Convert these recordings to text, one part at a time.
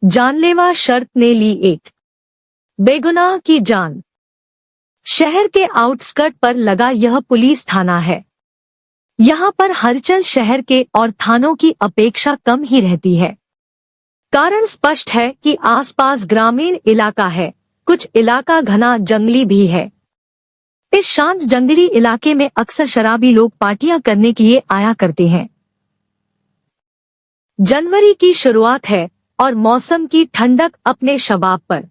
जानलेवा शर्त ने ली एक बेगुनाह की जान। शहर के आउटस्कर्ट पर लगा यह पुलिस थाना है। यहाँ पर हलचल शहर के और थानों की अपेक्षा कम ही रहती है। कारण स्पष्ट है कि आसपास ग्रामीण इलाका है, कुछ इलाका घना जंगली भी है। इस शांत जंगली इलाके में अक्सर शराबी लोग पार्टियां करने के लिए आया करते हैं। जनवरी की शुरुआत है और मौसम की ठंडक अपने शबाब पर।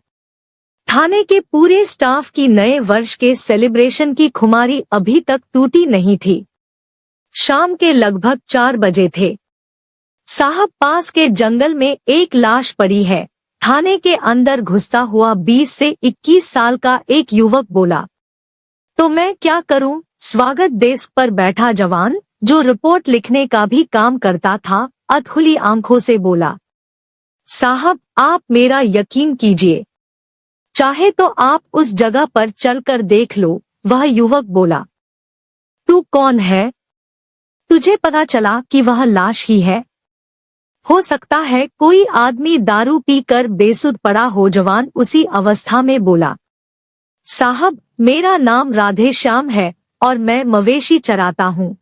थाने के पूरे स्टाफ की नए वर्ष के सेलिब्रेशन की खुमारी अभी तक टूटी नहीं थी। शाम के लगभग 4 बजे थे। साहब, पास के जंगल में एक लाश पड़ी है। थाने के अंदर घुसता हुआ 20 से 21 साल का एक युवक बोला। तो मैं क्या करूं? स्वागत डेस्क पर बैठा जवान, जो रिपोर्ट लिखने का भी काम करता था, अधखुली आंखों से बोला। साहब, आप मेरा यकीन कीजिए, चाहे तो आप उस जगह पर चलकर देख लो, वह युवक बोला। तू कौन है? तुझे पता चला कि वह लाश ही है? हो सकता है कोई आदमी दारू पीकर बेसुध पड़ा हो। जवान उसी अवस्था में बोला। साहब, मेरा नाम राधेश्याम है और मैं मवेशी चराता हूँ।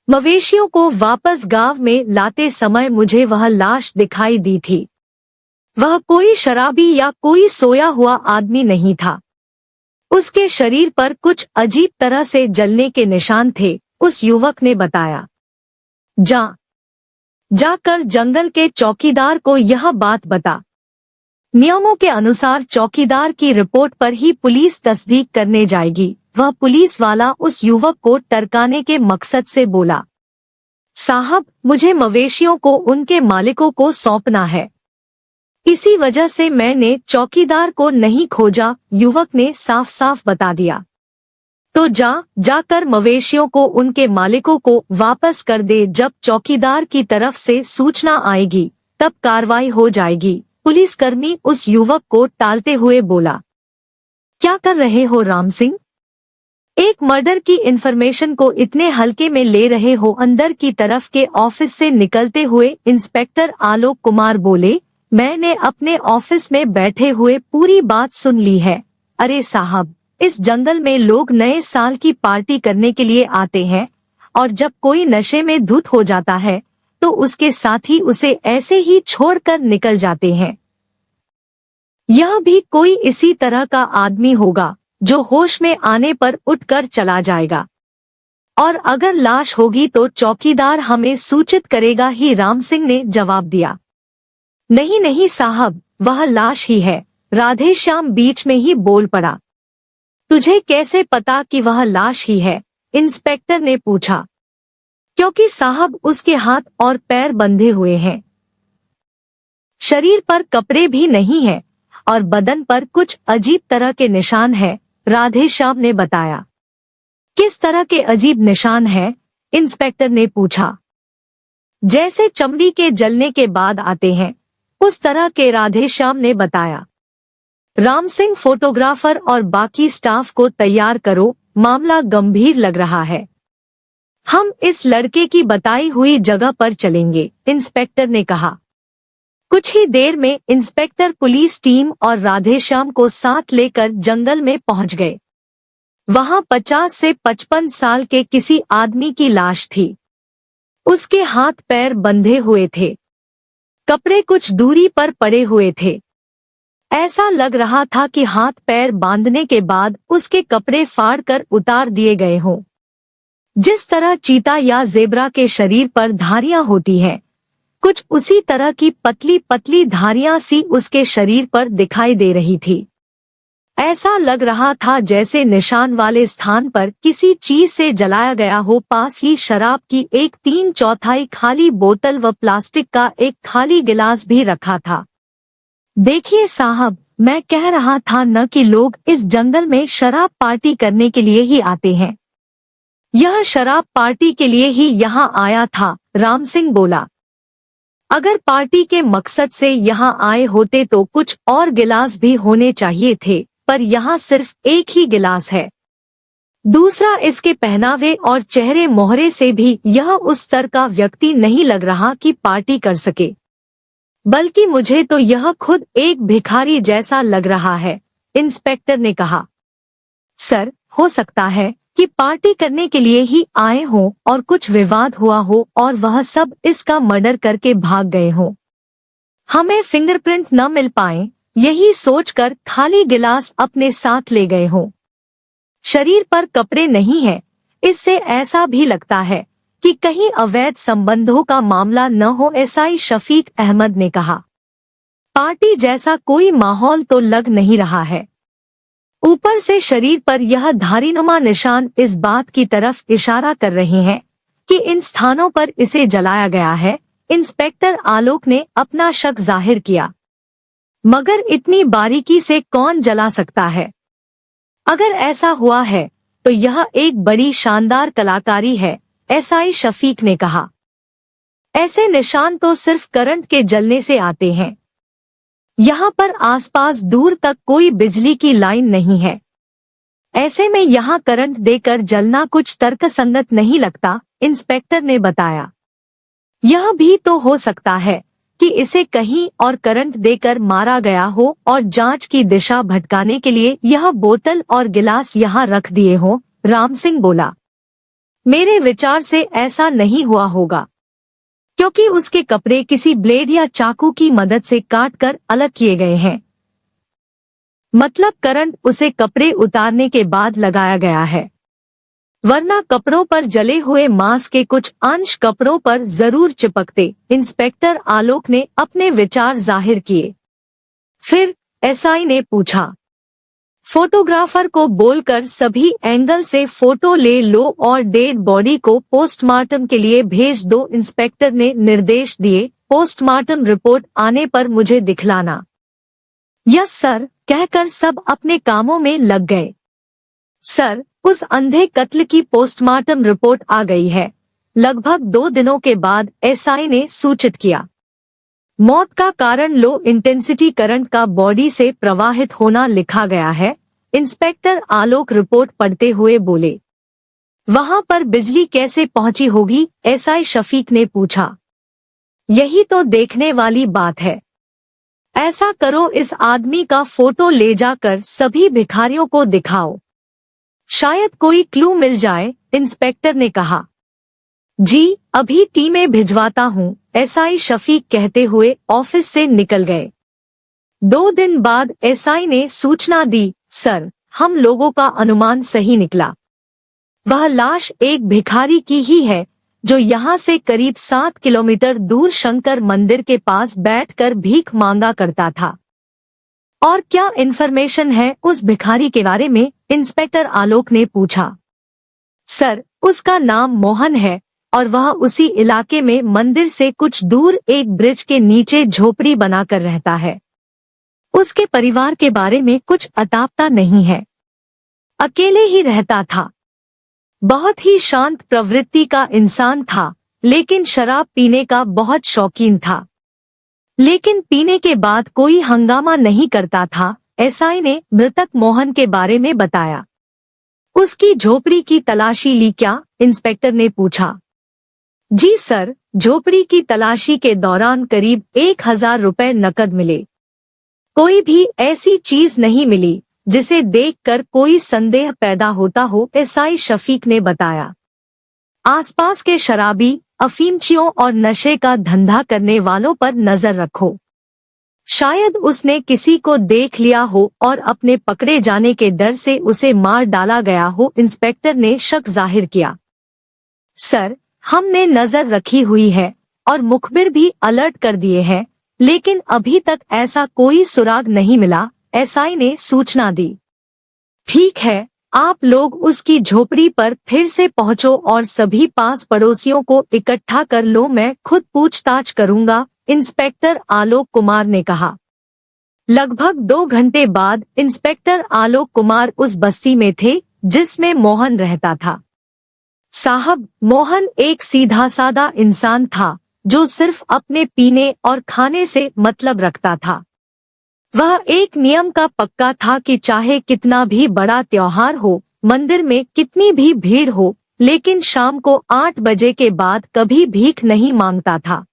मवेशियों को वापस गांव में लाते समय मुझे वह लाश दिखाई दी थी। वह कोई शराबी या कोई सोया हुआ आदमी नहीं था। उसके शरीर पर कुछ अजीब तरह से जलने के निशान थे, उस युवक ने बताया। जाकर जंगल के चौकीदार को यह बात बता। नियमों के अनुसार चौकीदार की रिपोर्ट पर ही पुलिस तस्दीक करने जाएगी। वह पुलिस वाला उस युवक को टरकाने के मकसद से बोला। साहब, मुझे मवेशियों को उनके मालिकों को सौंपना है, इसी वजह से मैंने चौकीदार को नहीं खोजा, युवक ने साफ साफ बता दिया। तो जाकर मवेशियों को उनके मालिकों को वापस कर दे। जब चौकीदार की तरफ से सूचना आएगी तब कार्रवाई हो जाएगी। पुलिसकर्मी उस युवक को टालते हुए बोला। क्या कर रहे हो राम सिंह? एक मर्डर की इन्फॉर्मेशन को इतने हल्के में ले रहे हो? अंदर की तरफ के ऑफिस से निकलते हुए इंस्पेक्टर आलोक कुमार बोले। मैंने अपने ऑफिस में बैठे हुए पूरी बात सुन ली है। अरे साहब, इस जंगल में लोग नए साल की पार्टी करने के लिए आते हैं और जब कोई नशे में धुत हो जाता है तो उसके साथी उसे ऐसे ही छोड़कर निकल जाते हैं। यह भी कोई इसी तरह का आदमी होगा जो होश में आने पर उठकर चला जाएगा, और अगर लाश होगी तो चौकीदार हमें सूचित करेगा ही, राम सिंह ने जवाब दिया। नहीं नहीं साहब, वह लाश ही है, राधेश्याम बीच में ही बोल पड़ा। तुझे कैसे पता कि वह लाश ही है? इंस्पेक्टर ने पूछा। क्योंकि साहब, उसके हाथ और पैर बंधे हुए हैं, शरीर पर कपड़े भी नहीं है और बदन पर कुछ अजीब तरह के निशान हैं, राधेश्याम ने बताया। किस तरह के अजीब निशान हैं? इंस्पेक्टर ने पूछा। जैसे चमड़ी के जलने के बाद आते हैं, उस तरह के, राधेश्याम ने बताया। राम सिंह, फोटोग्राफर और बाकी स्टाफ को तैयार करो, मामला गंभीर लग रहा है। हम इस लड़के की बताई हुई जगह पर चलेंगे, इंस्पेक्टर ने कहा। कुछ ही देर में इंस्पेक्टर पुलिस टीम और राधेश्याम को साथ लेकर जंगल में पहुंच गए। वहां 50 से 55 साल के किसी आदमी की लाश थी। उसके हाथ पैर बंधे हुए थे, कपड़े कुछ दूरी पर पड़े हुए थे। ऐसा लग रहा था कि हाथ पैर बांधने के बाद उसके कपड़े फाड़कर उतार दिए गए हों। जिस तरह चीता या ज़ेब्रा के शरीर पर धारियां होती हैं, कुछ उसी तरह की पतली पतली धारियां सी उसके शरीर पर दिखाई दे रही थी। ऐसा लग रहा था जैसे निशान वाले स्थान पर किसी चीज से जलाया गया हो। पास ही शराब की एक 3/4 खाली बोतल व प्लास्टिक का एक खाली गिलास भी रखा था। देखिए साहब, मैं कह रहा था न कि लोग इस जंगल में शराब पार्टी करने के लिए ही आते हैं। यह शराब पार्टी के लिए ही यहाँ आया था, राम सिंह बोला। अगर पार्टी के मकसद से यहाँ आए होते तो कुछ और गिलास भी होने चाहिए थे, पर यहाँ सिर्फ एक ही गिलास है। दूसरा, इसके पहनावे और चेहरे मोहरे से भी यह उस स्तर का व्यक्ति नहीं लग रहा कि पार्टी कर सके। बल्कि मुझे तो यह खुद एक भिखारी जैसा लग रहा है, इंस्पेक्टर ने कहा। सर, हो सकता है कि पार्टी करने के लिए ही आए हों और कुछ विवाद हुआ हो और वह सब इसका मर्डर करके भाग गए हों। हमें फिंगरप्रिंट न मिल पाए, यही सोचकर खाली गिलास अपने साथ ले गए हों। शरीर पर कपड़े नहीं है, इससे ऐसा भी लगता है कि कहीं अवैध संबंधों का मामला न हो, एसआई शफीक अहमद ने कहा। पार्टी जैसा कोई माहौल तो लग नहीं रहा है। ऊपर से शरीर पर यह धारीनुमा निशान इस बात की तरफ इशारा कर रहे हैं कि इन स्थानों पर इसे जलाया गया है, इंस्पेक्टर आलोक ने अपना शक जाहिर किया। मगर इतनी बारीकी से कौन जला सकता है? अगर ऐसा हुआ है तो यह एक बड़ी शानदार कलाकारी है, एसआई शफीक ने कहा। ऐसे निशान तो सिर्फ करंट के जलने से आते हैं। यहाँ पर आसपास दूर तक कोई बिजली की लाइन नहीं है। ऐसे में यहाँ करंट देकर जलना कुछ तर्कसंगत नहीं लगता, इंस्पेक्टर ने बताया। यह भी तो हो सकता है कि इसे कहीं और करंट देकर मारा गया हो और जांच की दिशा भटकाने के लिए यह बोतल और गिलास यहाँ रख दिए हो, राम सिंह बोला। मेरे विचार से ऐसा नहीं हुआ होगा, क्योंकि उसके कपड़े किसी ब्लेड या चाकू की मदद से काटकर अलग किए गए हैं। मतलब करंट उसे कपड़े उतारने के बाद लगाया गया है, वरना कपड़ों पर जले हुए मांस के कुछ अंश कपड़ों पर जरूर चिपकते, इंस्पेक्टर आलोक ने अपने विचार जाहिर किए। फिर एसआई ने पूछा, फोटोग्राफर को बोलकर सभी एंगल से फोटो ले लो और डेड बॉडी को पोस्टमार्टम के लिए भेज दो, इंस्पेक्टर ने निर्देश दिए। पोस्टमार्टम रिपोर्ट आने पर मुझे दिखलाना। यस सर, कहकर सब अपने कामों में लग गए। सर, उस अंधे कत्ल की पोस्टमार्टम रिपोर्ट आ गई है, लगभग 2 दिनों के बाद, एसआई ने सूचित किया। मौत का कारण लो इंटेंसिटी करंट का बॉडी से प्रवाहित होना लिखा गया है, इंस्पेक्टर आलोक रिपोर्ट पढ़ते हुए बोले। वहां पर बिजली कैसे पहुंची होगी, एसआई शफीक ने पूछा। यही तो देखने वाली बात है। ऐसा करो, इस आदमी का फोटो ले जाकर सभी भिखारियों को दिखाओ, शायद कोई क्लू मिल जाए, इंस्पेक्टर ने कहा। जी, अभी टीमें भिजवाता हूँ, एसआई शफीक कहते हुए ऑफिस से निकल गए। 2 दिन बाद एसआई ने सूचना दी, सर, हम लोगों का अनुमान सही निकला। वह लाश एक भिखारी की ही है, जो यहाँ से करीब 7 किलोमीटर दूर शंकर मंदिर के पास बैठकर भीख मांगा करता था। और क्या इन्फॉर्मेशन है उस भिखारी के बारे में, इंस्पेक्टर आलोक ने पूछा। सर, उसका नाम मोहन है और वह उसी इलाके में मंदिर से कुछ दूर एक ब्रिज के नीचे झोपड़ी बनाकर रहता है। उसके परिवार के बारे में कुछ अता पता नहीं है। अकेले ही रहता था। बहुत ही शांत प्रवृत्ति का इंसान था, लेकिन शराब पीने का बहुत शौकीन था। लेकिन पीने के बाद कोई हंगामा नहीं करता था, एसआई ने मृतक मोहन के बारे में बताया। उसकी झोपड़ी की तलाशी ली क्या, इंस्पेक्टर ने पूछा। जी सर, झोपड़ी की तलाशी के दौरान करीब 1000 रुपए नकद मिले। कोई भी ऐसी चीज नहीं मिली जिसे देखकर कोई संदेह पैदा होता हो, एसआई शफीक ने बताया। आसपास के शराबी, अफीमचियों और नशे का धंधा करने वालों पर नजर रखो। शायद उसने किसी को देख लिया हो और अपने पकड़े जाने के डर से उसे मार डाला गया हो, इंस्पेक्टर ने शक जाहिर किया। सर, हमने नजर रखी हुई है और मुखबिर भी अलर्ट कर दिए हैं, लेकिन अभी तक ऐसा कोई सुराग नहीं मिला, एसआई ने सूचना दी। ठीक है, आप लोग उसकी झोपड़ी पर फिर से पहुंचो और सभी पास पड़ोसियों को इकट्ठा कर लो, मैं खुद पूछताछ करूंगा, इंस्पेक्टर आलोक कुमार ने कहा। लगभग 2 घंटे बाद इंस्पेक्टर आलोक कुमार उस बस्ती में थे जिसमें मोहन रहता था। साहब, मोहन एक सीधा सादा इंसान था जो सिर्फ अपने पीने और खाने से मतलब रखता था। वह एक नियम का पक्का था कि चाहे कितना भी बड़ा त्योहार हो, मंदिर में कितनी भी भीड़ हो, लेकिन शाम को 8 बजे के बाद कभी भीख नहीं मांगता था।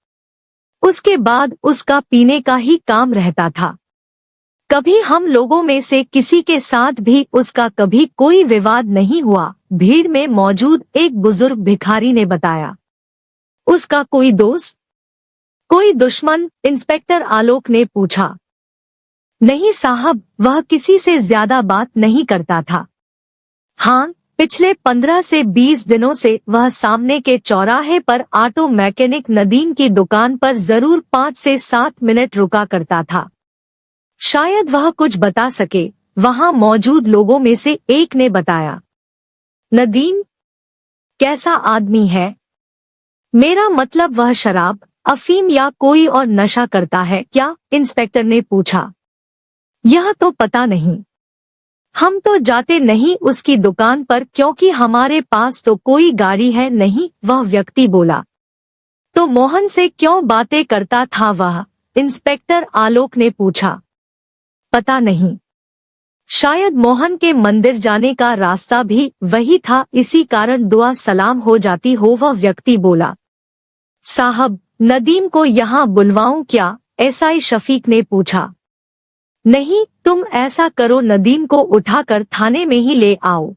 उसके बाद उसका पीने का ही काम रहता था। कभी हम लोगों में से किसी के साथ भी उसका कभी कोई विवाद नहीं हुआ। भीड़ में मौजूद एक बुजुर्ग भिखारी ने बताया। उसका कोई दोस्त, कोई दुश्मन? इंस्पेक्टर आलोक ने पूछा। नहीं साहब, वह किसी से ज्यादा बात नहीं करता था। हाँ, पिछले 15 से 20 दिनों से वह सामने के चौराहे पर ऑटो मैकेनिक नदीम की दुकान पर जरूर 5 से 7 मिनट रुका करता था। शायद वह कुछ बता सके, वहां मौजूद लोगों में से एक ने बताया। नदीम कैसा आदमी है? मेरा मतलब वह शराब, अफीम या कोई और नशा करता है क्या? इंस्पेक्टर ने पूछा। यह तो पता नहीं, हम तो जाते नहीं उसकी दुकान पर क्योंकि हमारे पास तो कोई गाड़ी है नहीं, वह व्यक्ति बोला। तो मोहन से क्यों बातें करता था वह? इंस्पेक्टर आलोक ने पूछा। पता नहीं, शायद मोहन के मंदिर जाने का रास्ता भी वही था, इसी कारण दुआ सलाम हो जाती हो, वह व्यक्ति बोला। साहब, नदीम को यहाँ बुलवाऊं क्या? एसआई शफीक ने पूछा। नहीं, तुम ऐसा करो, नदीम को उठाकर थाने में ही ले आओ,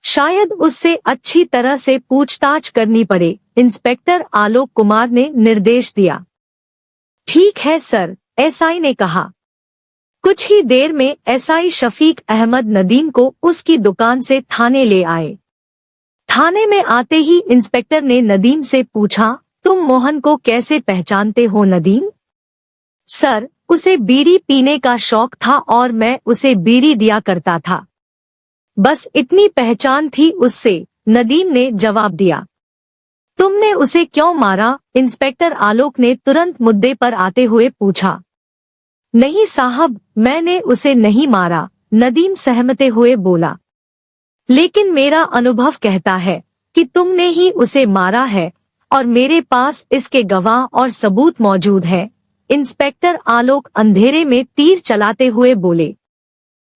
शायद उससे अच्छी तरह से पूछताछ करनी पड़े, इंस्पेक्टर आलोक कुमार ने निर्देश दिया। ठीक है सर, एसआई ने कहा। कुछ ही देर में एसआई शफीक अहमद नदीम को उसकी दुकान से थाने ले आए। थाने में आते ही इंस्पेक्टर ने नदीम से पूछा, तुम मोहन को कैसे पहचानते हो? नदीम? सर, उसे बीड़ी पीने का शौक था और मैं उसे बीड़ी दिया करता था, बस इतनी पहचान थी उससे, नदीम ने जवाब दिया। तुमने उसे क्यों मारा? इंस्पेक्टर आलोक ने तुरंत मुद्दे पर आते हुए पूछा। नहीं साहब, मैंने उसे नहीं मारा, नदीम सहमते हुए बोला। लेकिन मेरा अनुभव कहता है कि तुमने ही उसे मारा है और मेरे पास इसके गवाह और सबूत मौजूद है, इंस्पेक्टर आलोक अंधेरे में तीर चलाते हुए बोले।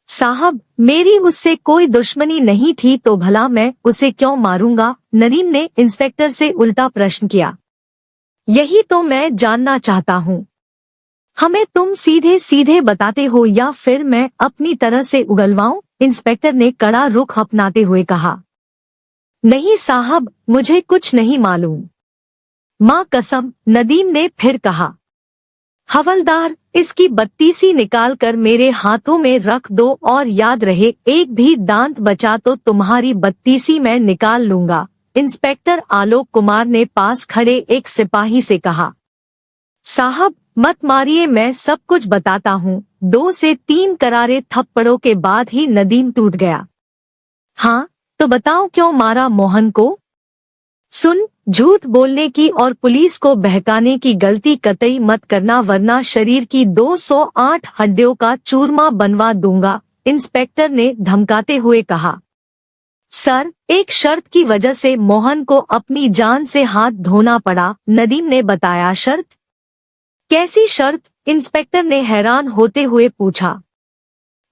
साहब, मेरी उससे कोई दुश्मनी नहीं थी तो भला मैं उसे क्यों मारूंगा? नदीम ने इंस्पेक्टर से उल्टा प्रश्न किया। यही तो मैं जानना चाहता हूँ, हमें तुम सीधे सीधे बताते हो या फिर मैं अपनी तरह से उगलवाऊं? इंस्पेक्टर ने कड़ा रुख अपनाते हुए कहा। नहीं साहब, मुझे कुछ नहीं मालूम, माँ कसम, नदीम ने फिर कहा। हवलदार, इसकी बत्तीसी निकाल कर मेरे हाथों में रख दो और याद रहे, एक भी दांत बचा तो तुम्हारी बत्तीसी मैं निकाल लूंगा, इंस्पेक्टर आलोक कुमार ने पास खड़े एक सिपाही से कहा। साहब, मत मारिए, मैं सब कुछ बताता हूँ। 2 से 3 करारे थप्पड़ों के बाद ही नदीम टूट गया। हाँ, तो बताओ क्यों मारा मोहन को? सुन, झूठ बोलने की और पुलिस को बहकाने की गलती कतई मत करना वरना शरीर की 208 हड्डियों का चूरमा बनवा दूंगा, इंस्पेक्टर ने धमकाते हुए कहा। सर, एक शर्त की वजह से मोहन को अपनी जान से हाथ धोना पड़ा, नदीम ने बताया। शर्त? कैसी शर्त? इंस्पेक्टर ने हैरान होते हुए पूछा।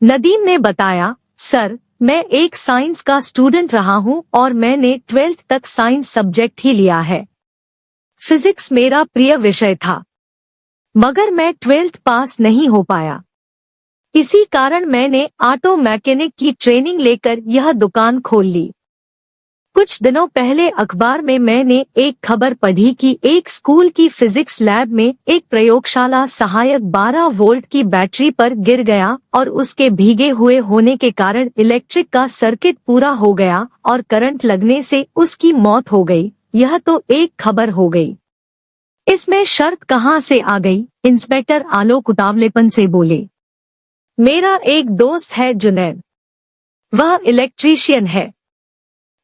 नदीम ने बताया, सर, मैं एक साइंस का स्टूडेंट रहा हूं और मैंने 12th तक साइंस सब्जेक्ट ही लिया है। फिजिक्स मेरा प्रिय विषय था, मगर मैं 12th पास नहीं हो पाया। इसी कारण मैंने ऑटो मैकेनिक की ट्रेनिंग लेकर यह दुकान खोल ली। कुछ दिनों पहले अखबार में मैंने एक खबर पढ़ी कि एक स्कूल की फिजिक्स लैब में एक प्रयोगशाला सहायक 12 वोल्ट की बैटरी पर गिर गया और उसके भीगे हुए होने के कारण इलेक्ट्रिक का सर्किट पूरा हो गया और करंट लगने से उसकी मौत हो गई। यह तो एक खबर हो गई, इसमें शर्त कहाँ से आ गई? इंस्पेक्टर आलोक उतावलेपन से बोले। मेरा एक दोस्त है जुनैद, वह इलेक्ट्रीशियन है।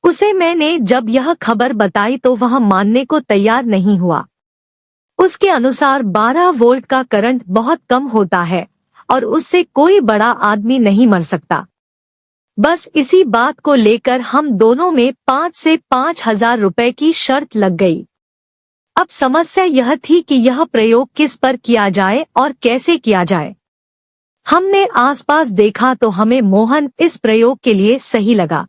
उसे मैंने जब यह खबर बताई तो वह मानने को तैयार नहीं हुआ। उसके अनुसार 12 वोल्ट का करंट बहुत कम होता है और उससे कोई बड़ा आदमी नहीं मर सकता। बस इसी बात को लेकर हम दोनों में 5 से 5,000 रुपए की शर्त लग गई। अब समस्या यह थी कि यह प्रयोग किस पर किया जाए और कैसे किया जाए। हमने आसपास देखा तो हमें मोहन इस प्रयोग के लिए सही लगा।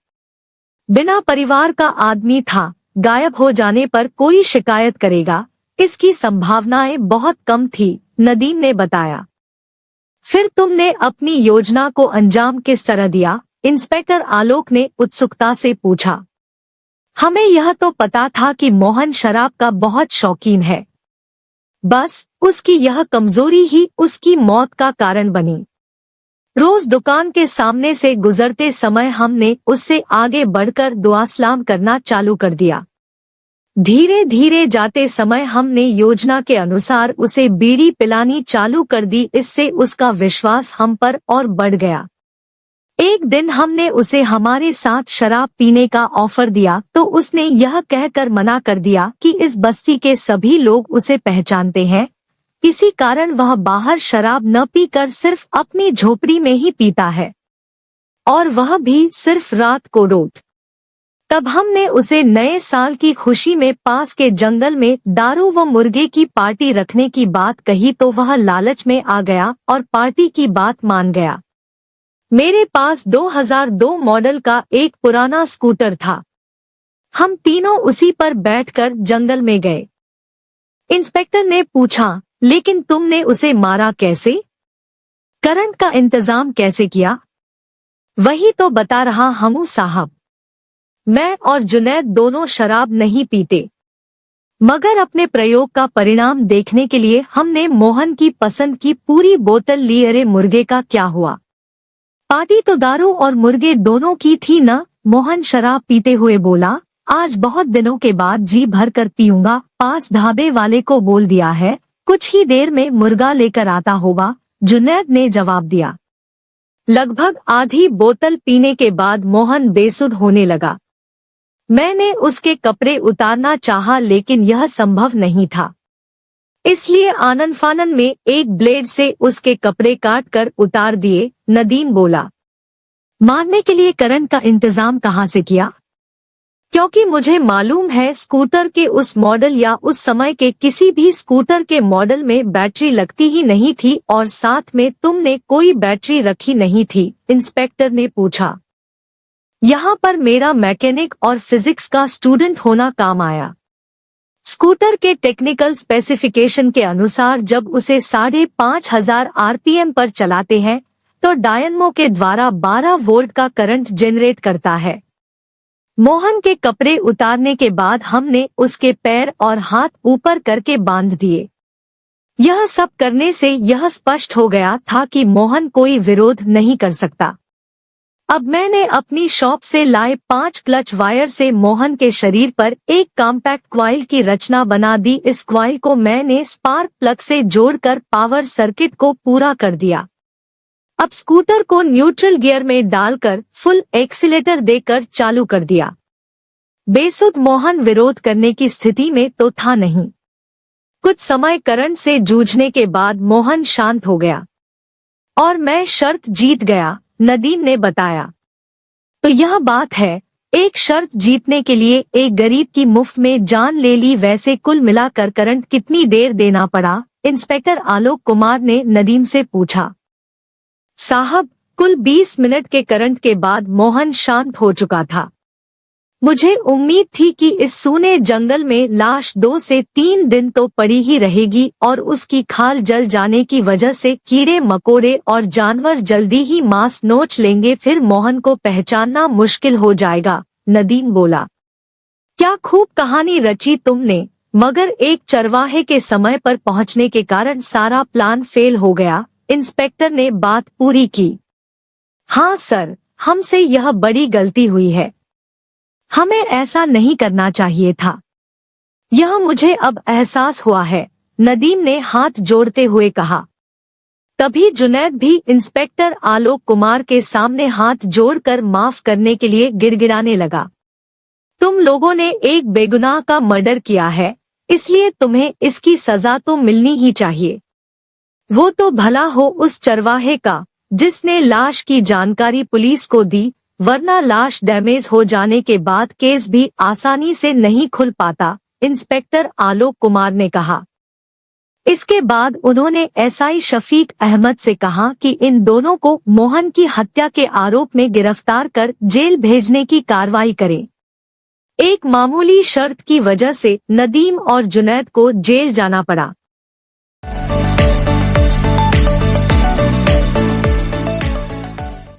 बिना परिवार का आदमी था, गायब हो जाने पर कोई शिकायत करेगा, इसकी संभावनाएं बहुत कम थी, नदीम ने बताया। फिर तुमने अपनी योजना को अंजाम किस तरह दिया? इंस्पेक्टर आलोक ने उत्सुकता से पूछा। हमें यह तो पता था कि मोहन शराब का बहुत शौकीन है, बस उसकी यह कमजोरी ही उसकी मौत का कारण बनी। रोज दुकान के सामने से गुजरते समय हमने उससे आगे बढ़कर दुआ सलाम करना चालू कर दिया। धीरे धीरे जाते समय हमने योजना के अनुसार उसे बीड़ी पिलानी चालू कर दी। इससे उसका विश्वास हम पर और बढ़ गया। एक दिन हमने उसे हमारे साथ शराब पीने का ऑफर दिया तो उसने यह कहकर मना कर दिया कि इस बस्ती के सभी लोग उसे पहचानते हैं, इसी कारण वह बाहर शराब न पीकर सिर्फ अपनी झोपड़ी में ही पीता है, और वह भी सिर्फ रात को रोज। तब हमने उसे नए साल की खुशी में पास के जंगल में दारू व मुर्गे की पार्टी रखने की बात कही तो वह लालच में आ गया और पार्टी की बात मान गया। मेरे पास 2002 मॉडल का एक पुराना स्कूटर था। हम तीनों उसी पर बैठकर जंगल में गए। इंस्पेक्टर ने पूछा, लेकिन तुमने उसे मारा कैसे? करंट का इंतजाम कैसे किया? वही तो बता रहा हूँ साहब। मैं और जुनैद दोनों शराब नहीं पीते, मगर अपने प्रयोग का परिणाम देखने के लिए हमने मोहन की पसंद की पूरी बोतल ली। अरे मुर्गे का क्या हुआ? पार्टी तो दारू और मुर्गे दोनों की थी ना? मोहन शराब पीते हुए बोला। आज बहुत दिनों के बाद जी भर कर पीऊंगा। पास ढाबे वाले को बोल दिया है, कुछ ही देर में मुर्गा लेकर आता होगा, जुनैद ने जवाब दिया। लगभग आधी बोतल पीने के बाद मोहन बेसुध होने लगा। मैंने उसके कपड़े उतारना चाहा लेकिन यह संभव नहीं था, इसलिए आनन फानन में एक ब्लेड से उसके कपड़े काट कर उतार दिए। नदीम बोला। मारने के लिए करंट का इंतजाम कहाँ से किया? क्योंकि मुझे मालूम है स्कूटर के उस मॉडल या उस समय के किसी भी स्कूटर के मॉडल में बैटरी लगती ही नहीं थी, और साथ में तुमने कोई बैटरी रखी नहीं थी, इंस्पेक्टर ने पूछा। यहाँ पर मेरा मैकेनिक और फिजिक्स का स्टूडेंट होना काम आया। स्कूटर के टेक्निकल स्पेसिफिकेशन के अनुसार जब उसे 5,500 आरपीएम पर चलाते हैं तो डायनमो के द्वारा 12 वोल्ट का करंट जनरेट करता है। मोहन के कपड़े उतारने के बाद हमने उसके पैर और हाथ ऊपर करके बांध दिए। यह सब करने से यह स्पष्ट हो गया था कि मोहन कोई विरोध नहीं कर सकता। अब मैंने अपनी शॉप से लाए 5 क्लच वायर से मोहन के शरीर पर एक कॉम्पैक्ट क्वाइल की रचना बना दी। इस क्वाइल को मैंने स्पार्क प्लग से जोड़कर पावर सर्किट को पूरा कर दिया। अब स्कूटर को न्यूट्रल गियर में डालकर फुल एक्सीलेटर देकर चालू कर दिया। बेसुध मोहन विरोध करने की स्थिति में तो था नहीं। कुछ समय करंट से जूझने के बाद मोहन शांत हो गया और मैं शर्त जीत गया, नदीम ने बताया। तो यह बात है, एक शर्त जीतने के लिए एक गरीब की मुफ्त में जान ले ली। वैसे कुल मिलाकर करंट कितनी देर देना पड़ा? इंस्पेक्टर आलोक कुमार ने नदीम से पूछा। साहब, कुल 20 मिनट के करंट के बाद मोहन शांत हो चुका था। मुझे उम्मीद थी कि इस सूने जंगल में लाश 2 से 3 दिन तो पड़ी ही रहेगी और उसकी खाल जल जाने की वजह से कीड़े मकोड़े और जानवर जल्दी ही मांस नोच लेंगे, फिर मोहन को पहचानना मुश्किल हो जाएगा, नदीम बोला। क्या खूब कहानी रची तुमने, मगर एक चरवाहे के समय पर पहुंचने के कारण सारा प्लान फेल हो गया, इंस्पेक्टर ने बात पूरी की। हाँ सर, हमसे यह बड़ी गलती हुई है। हमें ऐसा नहीं करना चाहिए था। यह मुझे अब एहसास हुआ है, नदीम ने हाथ जोड़ते हुए कहा। तभी जुनैद भी इंस्पेक्टर आलोक कुमार के सामने हाथ जोड़कर माफ करने के लिए गिड़गिड़ाने लगा। तुम लोगों ने एक बेगुनाह का मर्डर किया है, इसलिए तुम्हें इसकी सजा तो मिलनी ही चाहिए। वो तो भला हो उस चरवाहे का जिसने लाश की जानकारी पुलिस को दी, वरना लाश डैमेज हो जाने के बाद केस भी आसानी से नहीं खुल पाता, इंस्पेक्टर आलोक कुमार ने कहा। इसके बाद उन्होंने एसआई शफीक अहमद से कहा कि इन दोनों को मोहन की हत्या के आरोप में गिरफ्तार कर जेल भेजने की कार्रवाई करें। एक मामूली शर्त की वजह से नदीम और जुनैद को जेल जाना पड़ा।